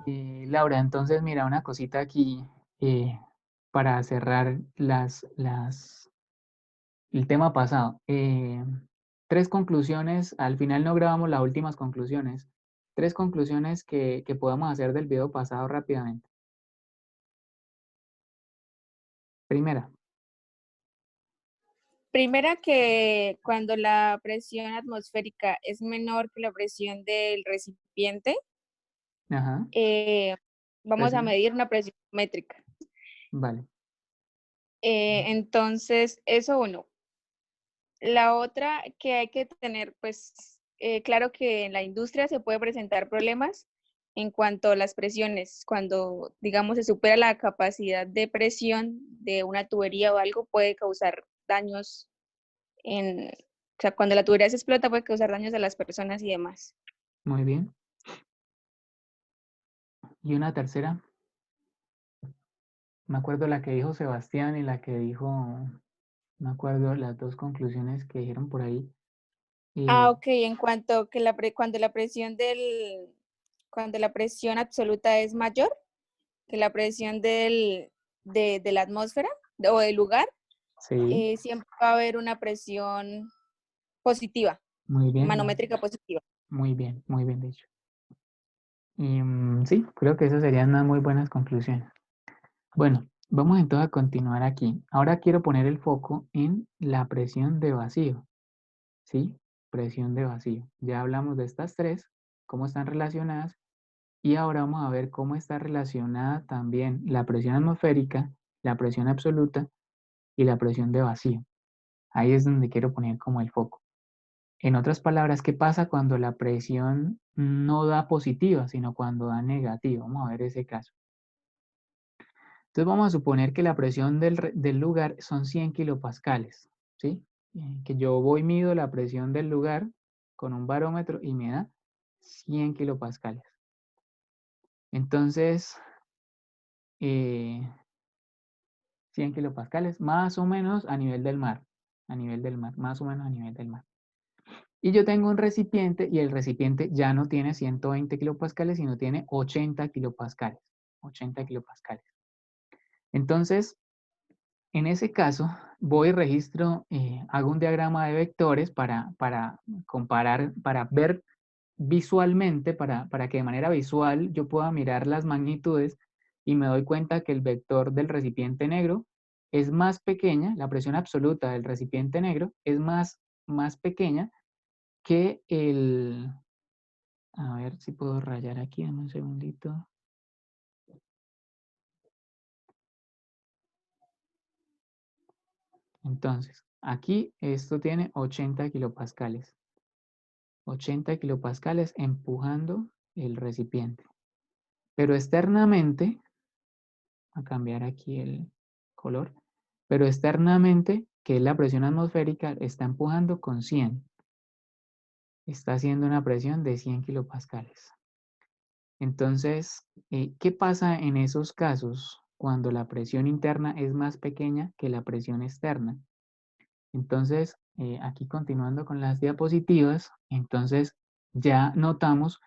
Laura, entonces mira una cosita aquí eh, para cerrar el tema pasado. Tres conclusiones, al final no grabamos las últimas conclusiones. Tres conclusiones que podamos hacer del video pasado rápidamente. Primera, Primera, que cuando la presión atmosférica es menor que la presión del recipiente, ajá, eh, vamos a presión, medir una presión métrica. vale. Entonces, eso uno. La otra que hay que tener, pues, claro que en la industria se puede presentar problemas en cuanto a las presiones. Cuando, digamos, se supera la capacidad de presión de una tubería o algo, puede causar daños o sea, cuando la tubería se explota puede causar daños a las personas y demás. Muy bien. Y una tercera, me acuerdo la que dijo Sebastián y la que dijo, me acuerdo las dos conclusiones que dijeron por ahí. Ah, Eh, ok, en cuanto que cuando la presión absoluta es mayor que la presión de la atmósfera o del lugar, sí, siempre va a haber una presión positiva, muy bien, manométrica positiva. muy bien dicho. Y sí, creo que esas serían unas muy buenas conclusiones. Bueno, vamos entonces a continuar aquí. Ahora quiero poner el foco en la presión de vacío, ¿sí? Presión de vacío. Ya hablamos de estas tres, cómo están relacionadas, y ahora vamos a ver cómo está relacionada también la presión atmosférica, la presión absoluta y la presión de vacío. Ahí es donde quiero poner como el foco. En otras palabras, ¿qué pasa cuando la presión no da positiva, sino cuando da negativa? Vamos a ver ese caso. Entonces vamos a suponer que la presión del lugar son 100 kilopascales, ¿sí? Que yo voy mido la presión del lugar con un barómetro y me da 100 kilopascales. Entonces, eh, 100 kilopascales más o menos a nivel del mar, más o menos a nivel del mar. Y yo tengo un recipiente y el recipiente ya no tiene 120 kilopascales, sino tiene 80 kilopascales. 80 kilopascales. Entonces, en ese caso, voy y registro, hago un diagrama de vectores para comparar, para ver visualmente, para que de manera visual yo pueda mirar las magnitudes y me doy cuenta que el vector del recipiente negro es más pequeña, la presión absoluta del recipiente negro es más pequeña que a ver si puedo rayar aquí, dame un segundito. Entonces, aquí esto tiene 80 kilopascales. 80 kilopascales empujando el recipiente. Pero externamente, a cambiar aquí el color, pero externamente, que es la presión atmosférica, está empujando con 100. Está haciendo una presión de 100 kilopascales. Entonces, ¿qué pasa en esos casos cuando la presión interna es más pequeña que la presión externa? Entonces, aquí continuando con las diapositivas, entonces ya notamos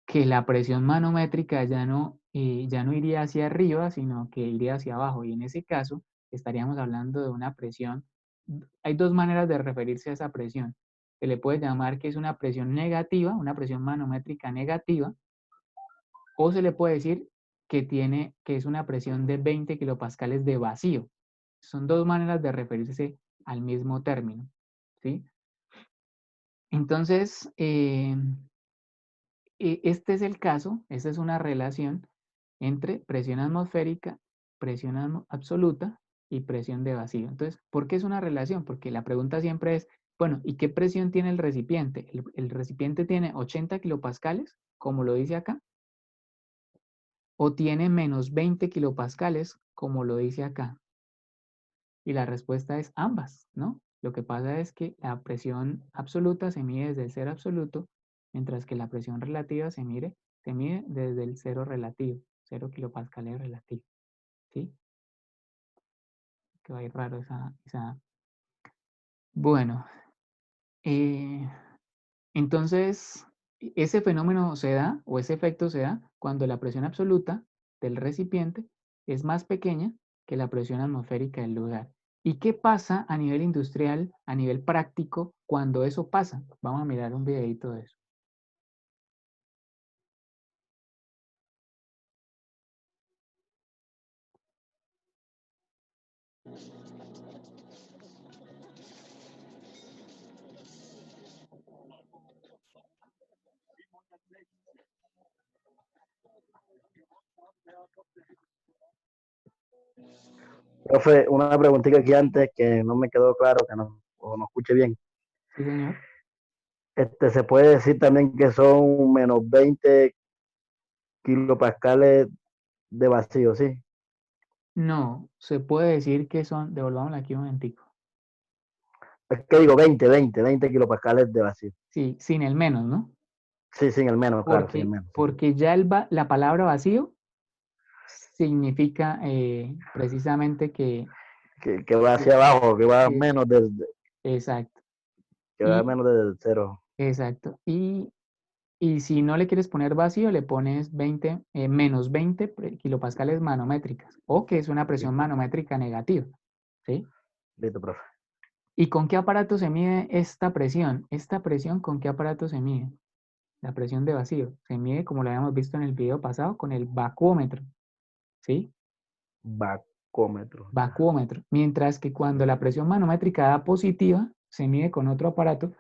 que la presión manométrica ya no iría hacia arriba, sino que iría hacia abajo. Y en ese caso, estaríamos hablando de una presión. Hay dos maneras de referirse a esa presión. Se le puede llamar que es una presión negativa, una presión manométrica negativa, o se le puede decir que es una presión de 20 kilopascales de vacío. Son dos maneras de referirse al mismo término, ¿sí? Entonces, este es el caso, esta es una relación entre presión atmosférica, presión absoluta y presión de vacío. Entonces, ¿por qué es una relación? Porque la pregunta siempre es, bueno, ¿y qué presión tiene el recipiente? ¿El recipiente tiene 80 kilopascales, como lo dice acá? ¿O tiene menos 20 kilopascales, como lo dice acá? Y la respuesta es ambas, ¿no? Lo que pasa es que la presión absoluta se mide desde el cero absoluto, mientras que la presión relativa se mide desde el cero relativo, 0 kilopascales relativo, ¿sí? Que va a ir raro esa. Bueno, eh, entonces, Ese fenómeno se da, o ese efecto se da, cuando la presión absoluta del recipiente es más pequeña que la presión atmosférica del lugar. ¿Y qué pasa a nivel industrial, a nivel práctico, cuando eso pasa? Vamos a mirar un videito de eso. Profe, una preguntita aquí antes que no me quedó claro, que no, o no escuché bien. Sí, señor. Se puede decir también que son menos 20 kilopascales de vacío, ¿sí? No, se puede decir que son, devolvámosla aquí un momentico. Es que digo 20 kilopascales de vacío. Sí, sin el menos, ¿no? Sí, sin el menos, claro, sin el menos. Sí. Porque ya la palabra vacío significa precisamente Que va hacia abajo, que va que- menos exacto. que va Y menos del cero. exacto. Y si no le quieres poner vacío, le pones 20, menos 20 kilopascales manométricas, o que es una presión Listo, manométrica negativa. ¿Sí? listo, profe. ¿Y con qué aparato se mide esta presión? ¿Esta presión con qué aparato se mide? La presión de vacío. Se mide, como lo habíamos visto en el video pasado, con el vacuómetro. ¿Sí? Bacómetro. Ya. Vacuómetro. Mientras que cuando la presión manométrica da positiva, se mide con otro aparato,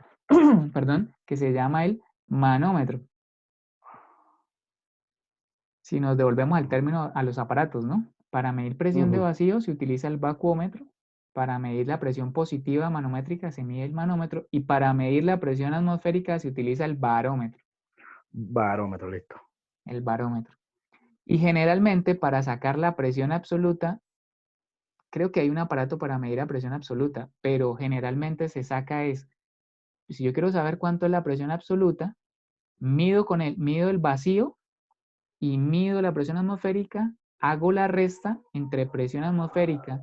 perdón, que se llama el manómetro. Si nos devolvemos al término a los aparatos, ¿no? Para medir presión de vacío se utiliza el vacuómetro, para medir la presión positiva manométrica se mide el manómetro y para medir la presión atmosférica se utiliza el barómetro. Barómetro, listo. El barómetro. Y generalmente para sacar la presión absoluta, creo que hay un aparato para medir la presión absoluta, pero generalmente se saca es, si yo quiero saber cuánto es la presión absoluta, mido el vacío y mido la presión atmosférica, hago la resta entre presión atmosférica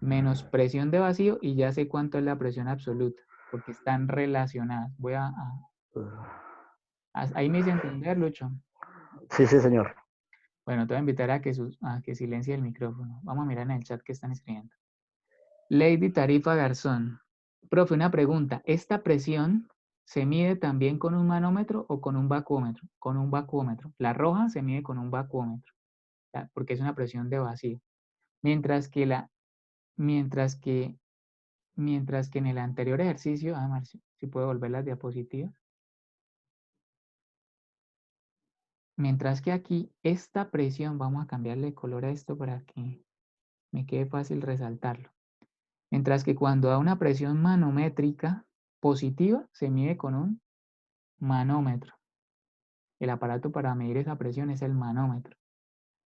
menos presión de vacío y ya sé cuánto es la presión absoluta, porque están relacionadas. Ahí me hice entender, Lucho. Sí, sí, señor. Bueno, te voy a invitar a que silencie el micrófono. Vamos a mirar en el chat que están escribiendo. Lady Tarifa Garzón. Profe, una pregunta. ¿Esta presión se mide también con un manómetro o con un vacuómetro? Con un vacuómetro. La roja se mide con un vacuómetro, porque es una presión de vacío. Mientras que mientras que, mientras que en el anterior ejercicio, Marcio, si puedo volver las diapositivas. Mientras que aquí, esta presión, vamos a cambiarle de color a esto para que me quede fácil resaltarlo. Mientras que cuando da una presión manométrica positiva, se mide con un manómetro. El aparato para medir esa presión es el manómetro.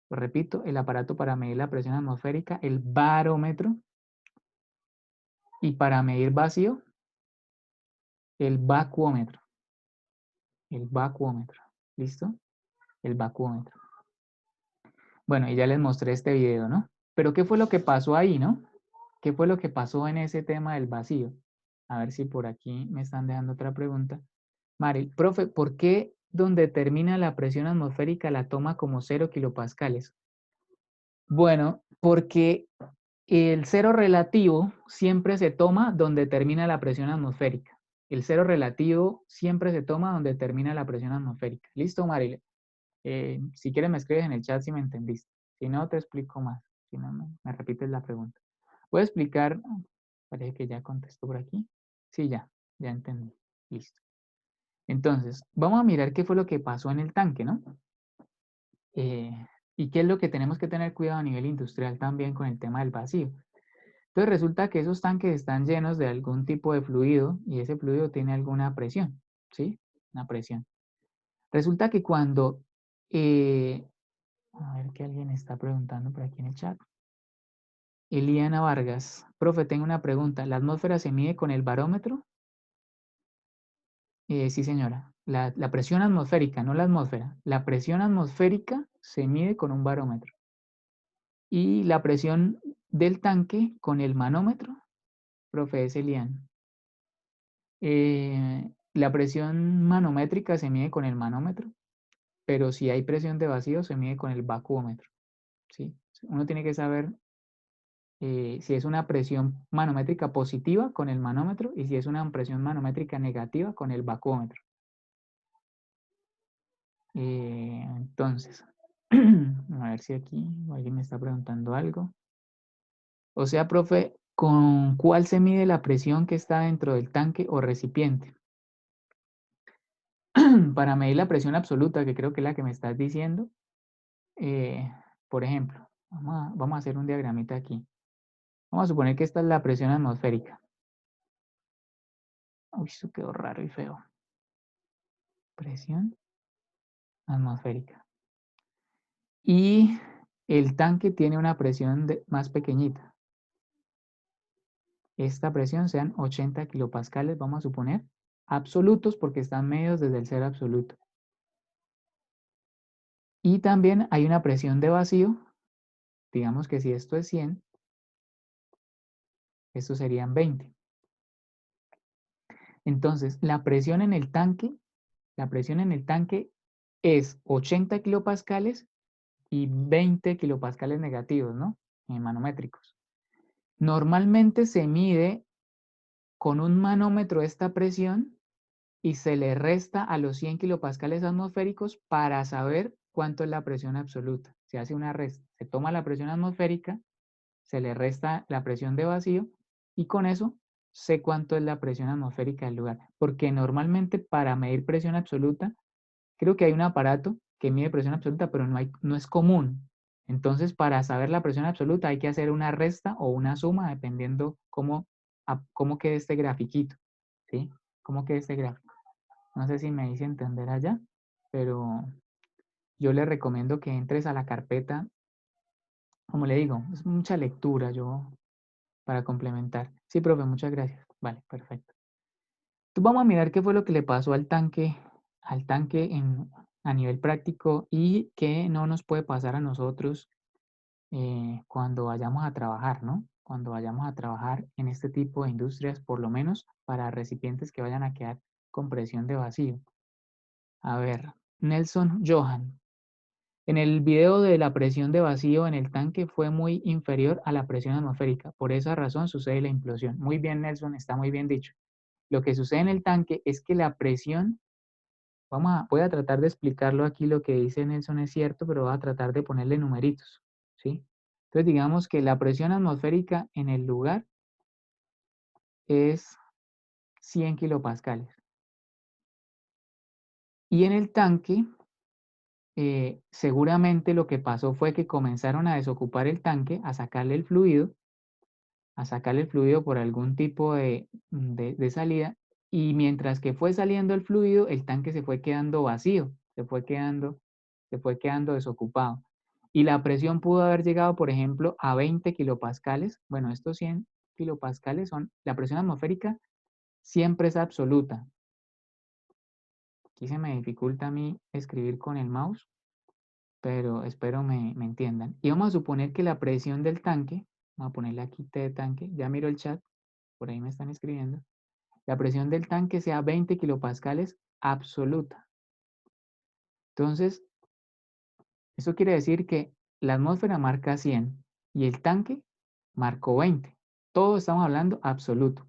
Lo repito, el aparato para medir la presión atmosférica, el barómetro. Y para medir vacío, el vacuómetro. El vacuómetro. ¿Listo? El vacuómetro. Bueno, y ya les mostré este video, ¿no? Pero ¿qué fue lo que pasó ahí, no? ¿Qué fue lo que pasó en ese tema del vacío? A ver si por aquí me están dejando otra pregunta. Mari, profe, ¿por qué donde termina la presión atmosférica la toma como 0 kilopascales? Bueno, porque el cero relativo siempre se toma donde termina la presión atmosférica. El cero relativo siempre se toma donde termina la presión atmosférica. ¿Listo, Maril? Si quieres me escribes en el chat si me entendiste. Si no, te explico más. Si no, me repites la pregunta. Voy a explicar, parece que ya contestó por aquí. Sí, ya entendí. Listo. Entonces, vamos a mirar qué fue lo que pasó en el tanque, ¿no? Y qué es lo que tenemos que tener cuidado a nivel industrial también con el tema del vacío. Entonces resulta que esos tanques están llenos de algún tipo de fluido y ese fluido tiene alguna presión, ¿sí? Una presión. Resulta que cuando, a ver qué alguien está preguntando por aquí en el chat. Eliana Vargas, profe, tengo una pregunta. ¿La atmósfera se mide con el barómetro? Sí, señora. La presión atmosférica, no la atmósfera. La presión atmosférica se mide con un barómetro. Y la presión del tanque con el manómetro, profe, es Eliana. La presión manométrica se mide con el manómetro, pero si hay presión de vacío se mide con el vacuómetro, ¿sí? Uno tiene que saber si es una presión manométrica positiva con el manómetro y si es una presión manométrica negativa con el vacuómetro. Entonces, a ver si aquí alguien me está preguntando algo. O sea, profe, ¿con cuál se mide la presión que está dentro del tanque o recipiente? Para medir la presión absoluta, que creo que es la que me estás diciendo, por ejemplo, vamos a hacer un diagramita aquí. Vamos a suponer que esta es la presión atmosférica. Uy, eso quedó raro y feo. Presión atmosférica. Y el tanque tiene una presión más pequeñita. Esta presión sean 80 kilopascales, vamos a suponer, absolutos porque están medidos desde el cero absoluto. Y también hay una presión de vacío, digamos que si esto es 100, estos serían 20. Entonces, la presión en el tanque es 80 kilopascales y 20 kilopascales negativos, ¿no? En manométricos. Normalmente se mide con un manómetro esta presión y se le resta a los 100 kilopascales atmosféricos para saber cuánto es la presión absoluta. Se hace una resta, se toma la presión atmosférica, se le resta la presión de vacío y con eso sé cuánto es la presión atmosférica del lugar. Porque normalmente para medir presión absoluta, creo que hay un aparato que mide presión absoluta, pero no es común. Entonces, para saber la presión absoluta hay que hacer una resta o una suma dependiendo cómo quede este grafiquito, ¿sí? Cómo quede este gráfico. No sé si me hice entender allá, pero yo le recomiendo que entres a la carpeta, como le digo, es mucha lectura yo para complementar. Sí, profe, muchas gracias. Vale, perfecto. Entonces vamos a mirar qué fue lo que le pasó al tanque a nivel práctico y qué no nos puede pasar a nosotros cuando vayamos a trabajar, ¿no? Cuando vayamos a trabajar en este tipo de industrias, por lo menos para recipientes que vayan a quedar con presión de vacío. A ver, Nelson Johan. En el video de la presión de vacío en el tanque fue muy inferior a la presión atmosférica. Por esa razón sucede la implosión. Muy bien, Nelson, está muy bien dicho. Lo que sucede en el tanque es que la presión, voy a tratar de explicarlo aquí, lo que dice Nelson es cierto, pero voy a tratar de ponerle numeritos, ¿sí? Entonces digamos que la presión atmosférica en el lugar es 100 kilopascales. Y en el tanque, seguramente lo que pasó fue que comenzaron a desocupar el tanque, a sacarle el fluido por algún tipo de salida, y mientras que fue saliendo el fluido, el tanque se fue quedando vacío, se fue quedando desocupado. Y la presión pudo haber llegado, por ejemplo, a 20 kilopascales. Bueno, estos 100 kilopascales son, la presión atmosférica siempre es absoluta. Aquí se me dificulta a mí escribir con el mouse, pero espero me entiendan. Y vamos a suponer que la presión del tanque, vamos a ponerle aquí T de tanque, ya miro el chat, por ahí me están escribiendo, la presión del tanque sea 20 kilopascales absoluta. Entonces, eso quiere decir que la atmósfera marca 100 y el tanque marcó 20. Todo estamos hablando absoluto.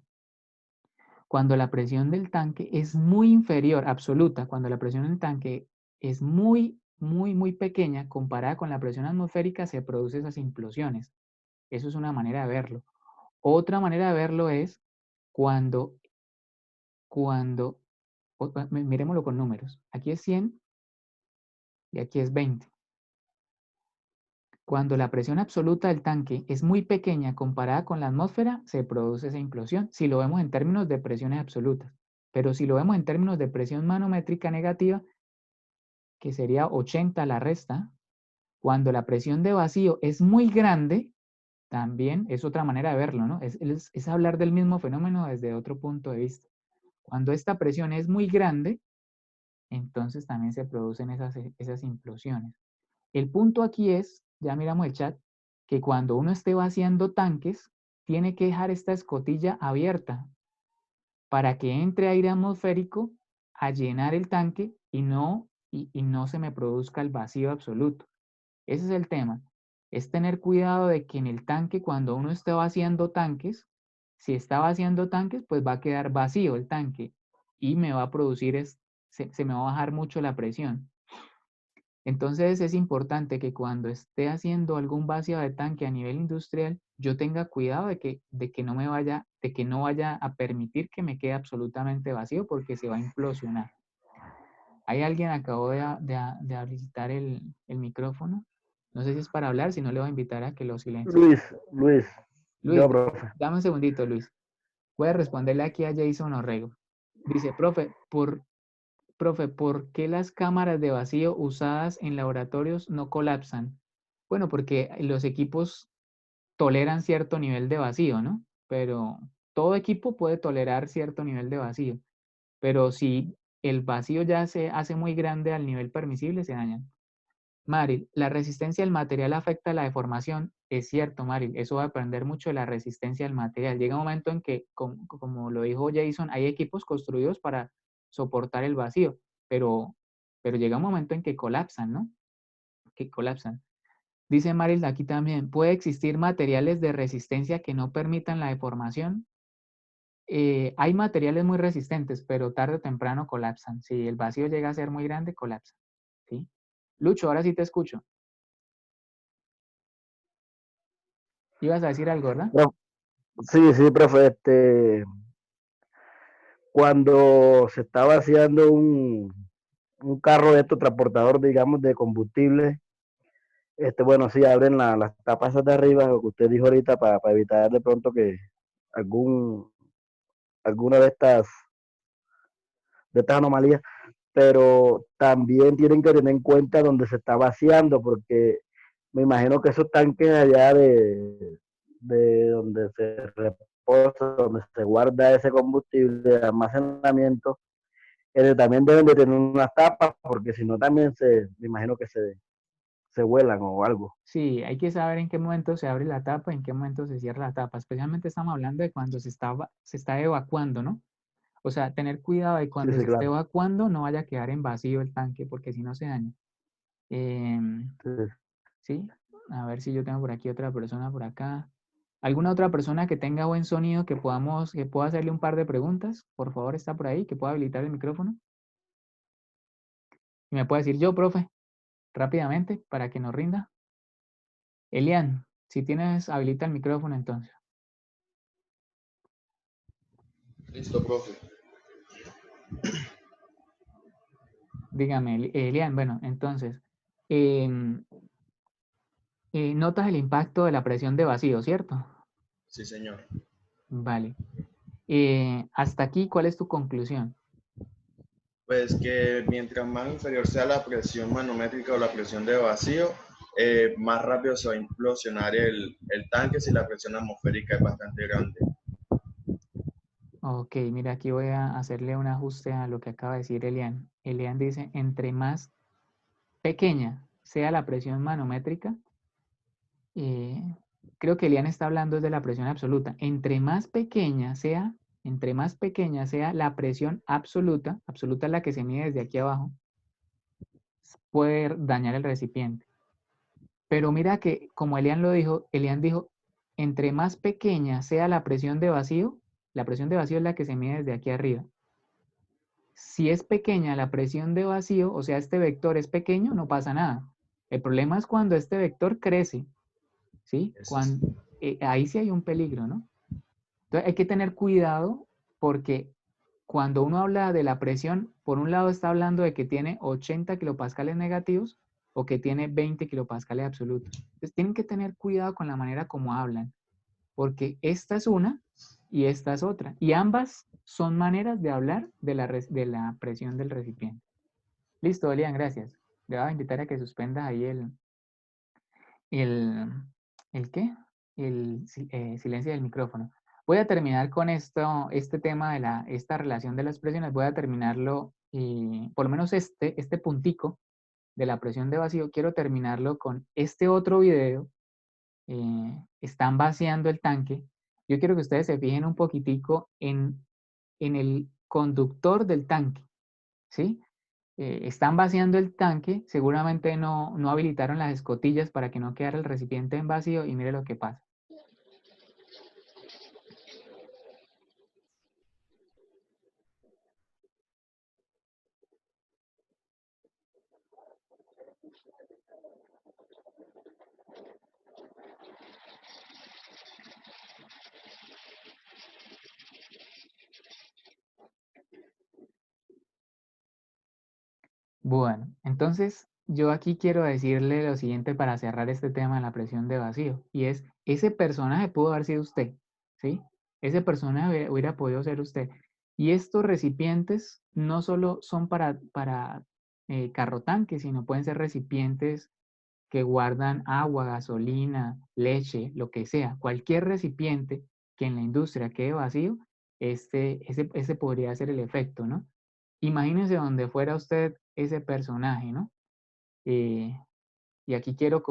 Cuando la presión del tanque es muy inferior, absoluta, cuando la presión del tanque es muy pequeña comparada con la presión atmosférica, se producen esas implosiones. Eso es una manera de verlo. Otra manera de verlo es cuando miremoslo con números. Aquí es 100 y aquí es 20. Cuando la presión absoluta del tanque es muy pequeña comparada con la atmósfera, se produce esa implosión, si lo vemos en términos de presiones absolutas. Pero si lo vemos en términos de presión manométrica negativa, que sería 80 la resta, cuando la presión de vacío es muy grande, también es otra manera de verlo, ¿no? Es hablar del mismo fenómeno desde otro punto de vista. Cuando esta presión es muy grande, entonces también se producen esas implosiones. El punto aquí es, ya miramos el chat, que cuando uno esté vaciando tanques, tiene que dejar esta escotilla abierta. para que entre aire atmosférico a llenar el tanque y no se me produzca el vacío absoluto. Ese es el tema. Es tener cuidado de que en el tanque, cuando uno esté vaciando tanques, si está vaciando tanques, pues va a quedar vacío el tanque y me va a producir, se me va a bajar mucho la presión. Entonces es importante que cuando esté haciendo algún vacío de tanque a nivel industrial, yo tenga cuidado de que no vaya a permitir que me quede absolutamente vacío porque se va a implosionar. Hay alguien acabó de habilitar el micrófono. No sé si es para hablar, si no le voy a invitar a que lo silencie. Luis, Luis, yo, profe. dame un segundito, Luis. Voy a responderle aquí a Jason Orrego. Dice, profe, ¿por qué las cámaras de vacío usadas en laboratorios no colapsan? Bueno, porque los equipos toleran cierto nivel de vacío, ¿no? Pero todo equipo puede tolerar cierto nivel de vacío. Pero si el vacío ya se hace muy grande al nivel permisible, se dañan. Maril, la resistencia del material afecta la deformación. Es cierto, Maril, eso va a depender mucho de la resistencia del material. Llega un momento en que, como lo dijo Jason, hay equipos construidos para soportar el vacío, pero llega un momento en que colapsan, ¿no? Que colapsan. Dice Maril aquí también, ¿puede existir materiales de resistencia que no permitan la deformación? Hay materiales muy resistentes, pero tarde o temprano colapsan. Si el vacío llega a ser muy grande, colapsa. ¿Sí? Lucho, ahora sí te escucho. Ibas a decir algo, ¿verdad? Sí, profe, cuando se está vaciando un carro de estos transportador, digamos, de combustible, bueno, sí, abren las tapas esas de arriba, lo que usted dijo ahorita, para evitar de pronto que algún, alguna de estas anomalías, pero también tienen que tener en cuenta donde se está vaciando, porque me imagino que esos tanques allá de donde se reposa, donde se guarda ese combustible de almacenamiento, también deben de tener unas tapas, porque si no también me imagino que se vuelan o algo. Sí, hay que saber en qué momento se abre la tapa, en qué momento se cierra la tapa. Especialmente estamos hablando de cuando se está evacuando, ¿no? O sea, tener cuidado de Sí, cuando sí, se esté claro. evacuando no vaya a quedar en vacío el tanque, porque si no se daña. Sí. Sí, a ver si yo tengo por aquí otra persona por acá. ¿Alguna otra persona que tenga buen sonido que pueda hacerle un par de preguntas? Por favor, está por ahí, que pueda habilitar el micrófono. Y me puede decir yo, profe, rápidamente, para que nos rinda. Elian, si tienes, habilita el micrófono entonces. Listo, profe. Dígame, Elian, bueno, entonces, notas el impacto de la presión de vacío, ¿cierto? Sí, señor. Vale. Hasta aquí, ¿cuál es tu conclusión? Pues que mientras más inferior sea la presión manométrica o la presión de vacío, más rápido se va a implosionar el tanque si la presión atmosférica es bastante grande. Ok, mira, aquí voy a hacerle un ajuste a lo que acaba de decir Elian. Elian dice, entre más pequeña sea la presión manométrica, creo que Elian está hablando de la presión absoluta. Entre más pequeña sea la presión absoluta, absoluta es la que se mide desde aquí abajo, puede dañar el recipiente. Pero mira que, como Elian lo dijo, Elian dijo, entre más pequeña sea la presión de vacío es la que se mide desde aquí arriba. Si es pequeña la presión de vacío, o sea, este vector es pequeño, no pasa nada. El problema es cuando este vector crece, ¿sí? Ahí sí hay un peligro, ¿no? Entonces hay que tener cuidado porque cuando uno habla de la presión, por un lado está hablando de que tiene 80 kilopascales negativos o que tiene 20 kilopascales absolutos. Entonces tienen que tener cuidado con la manera como hablan, porque esta es una y esta es otra. Y ambas son maneras de hablar de la presión del recipiente. Listo, Elian, gracias. Le voy a invitar a que suspenda ahí el, ¿el qué? Silencio del micrófono. Voy a terminar con este tema de esta relación de las presiones. Voy a terminarlo, por lo menos este puntico de la presión de vacío, quiero terminarlo con este otro video. Están vaciando el tanque. Yo quiero que ustedes se fijen un poquitico en en el conductor del tanque, ¿sí? Están vaciando el tanque, seguramente no habilitaron las escotillas para que no quedara el recipiente en vacío y mire lo que pasa. Bueno, entonces yo aquí quiero decirle lo siguiente para cerrar este tema de la presión de vacío, y es, ese personaje pudo haber sido usted, ¿sí? Ese personaje hubiera podido ser usted. Y estos recipientes no solo son para carro tanque, sino pueden ser recipientes que guardan agua, gasolina, leche, lo que sea. Cualquier recipiente que en la industria quede vacío, ese podría ser el efecto, ¿no? Imagínese donde fuera usted ese personaje, ¿no? Y aquí quiero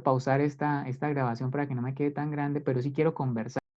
pausar esta grabación para que no me quede tan grande, pero sí quiero conversar.